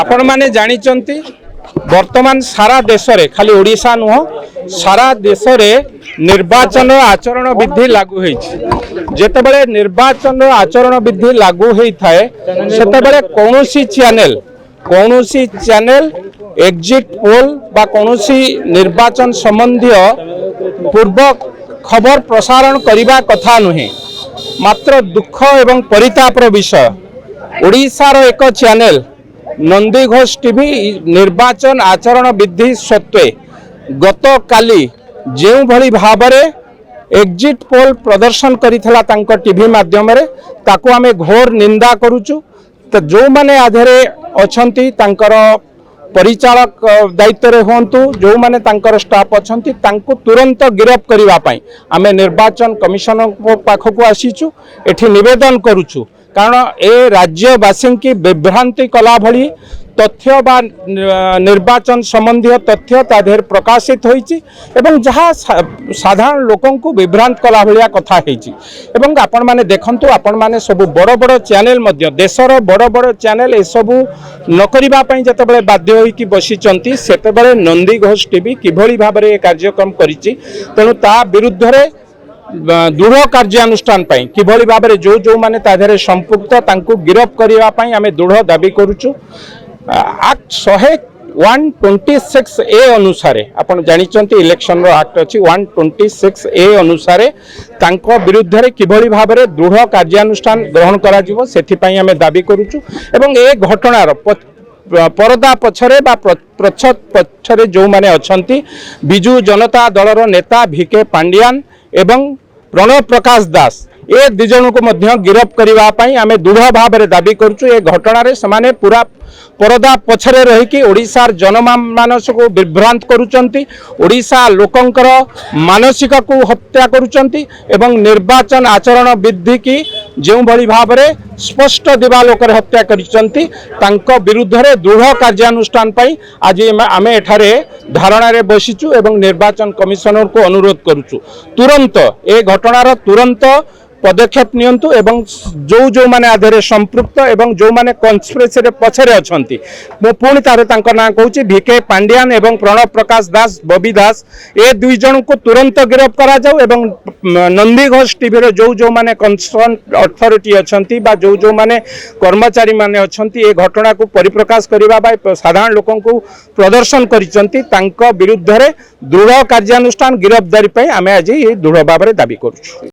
आपण माने जानिचंती वर्तमान सारा देश रे खाली ओडिशा नुह सारा देश रे निर्वाचन आचरण विधि लागू होइछि। जेतेबेले निर्वाचन आचरण विधि लागू होई थाए सेतेबेले कौनसी चैनल एग्जिट पोल बा कौनसी निर्वाचन संबंधी पूर्व खबर प्रसारण करिबा कथा नुहे। मात्र दुख एवं परितापर विषय ओडिशार एक चैनल नंदी घोष टीवी निर्वाचन आचरण विधि सत्वे गत काली जो भली भावरे एग्जिट पोल प्रदर्शन करिथला तांको टीवी माध्यम रे ताको आमे घोर निंदा करूचु। तो जो माने आधरे अछंती तांकर परिचालक दायित्व रे होंतु जो माने तांकर स्टाफ अछंती तांको तुरंत गिरफ्त करिवा पई आमे निर्वाचन कमिशन पाखकु आसीचु। एठी निवेदन करूचु कारण ए राज्यवासी की विभ्रांति कला भली तथ्य बा निर्वाचन संबंधी तथ्य तादेर प्रकाशित होईची एवं जहाँ साधारण लोकन को विभ्रांत कला भलिया कथा होईची। एवं आपण माने देखंतु आपण माने सब बड़ बड़ चैनल मध्य देशर बड़ बड़ चैनल ए सब न करिबा पई जतबेले बाध्य होई कि बसिचंती सेतबेले नंदी घोष टीवी किभली भाबरे ए कार्यक्रम करिची तेनु ता विरुद्ध रे दृढ़ कार्यानुष्ठान किभली भाव में जो जो माने ताधरे संपुक्त तांको गिरफ्त करिवा पई आमे दृढ़ दाबी करूचु। एक्ट 126 ए अनुसार आपण जानिचंती इलेक्शन रो एक्ट अछि 126 ए अनुसार तांको विरुद्ध रे किभली भाव में दृढ़ कार्यानुष्ठान ग्रहण करा जिवो सेथि पई आमे दाबी करूचु। एवं ए घटनार परदा पछरे बा प्रच्छद पछरे जो माने अछंती बिजू जनता दलर नेता भिके पांडियान एवं प्रणव प्रकाश दास ए दिजन को मध्य गिरफ्त करिवा पई आमे दृढ़ भाव में दाबी करछु। ए घटना रे समाने पूरा परदा पछरे रही कि ओडिशार जनमानस को विभ्रांत करूचंती ओडिशा लोकंकर मानसिक को हत्या करूचंती एवं निर्वाचन आचरण विधि की जो भली भाव में स्पष्ट दिवालोक हत्या करिचंती तांको विरुद्ध रे दृढ़ कार्यानुष्ठान पई आज आमे एठारे धारणा रे बसिचु एवं निर्वाचन कमिशनर को अनुरोध करूचु तुरंत ए घटनार तुरंत पदक्षेप नियंतु एवं जो जो माने आधरे संपृक्त एवं जो माने कन्स्पिरेसी रे पछरे अछंती मो पुणी तारे तांको ना कहूची भिके पांडियान एवं प्रणव प्रकाश दास बबी दास ए दुई जन को तुरंत गिरफ्त करा जाऊ एवं नंदी घोष टीवी रे जो जो माने कंसर्न अथॉरिटी अछंती बा जो जो माने कर्मचारी माने अछंती ए घटना को परिप्रकाश करिबा बा साधारण लोकन को प्रदर्शन करिसंती तांको विरुद्ध रे दृढ़ कार्यानुष्ठान गिरफ्तारी पई आमे आज ए दृढ़ भाव रे दाबी करूछु।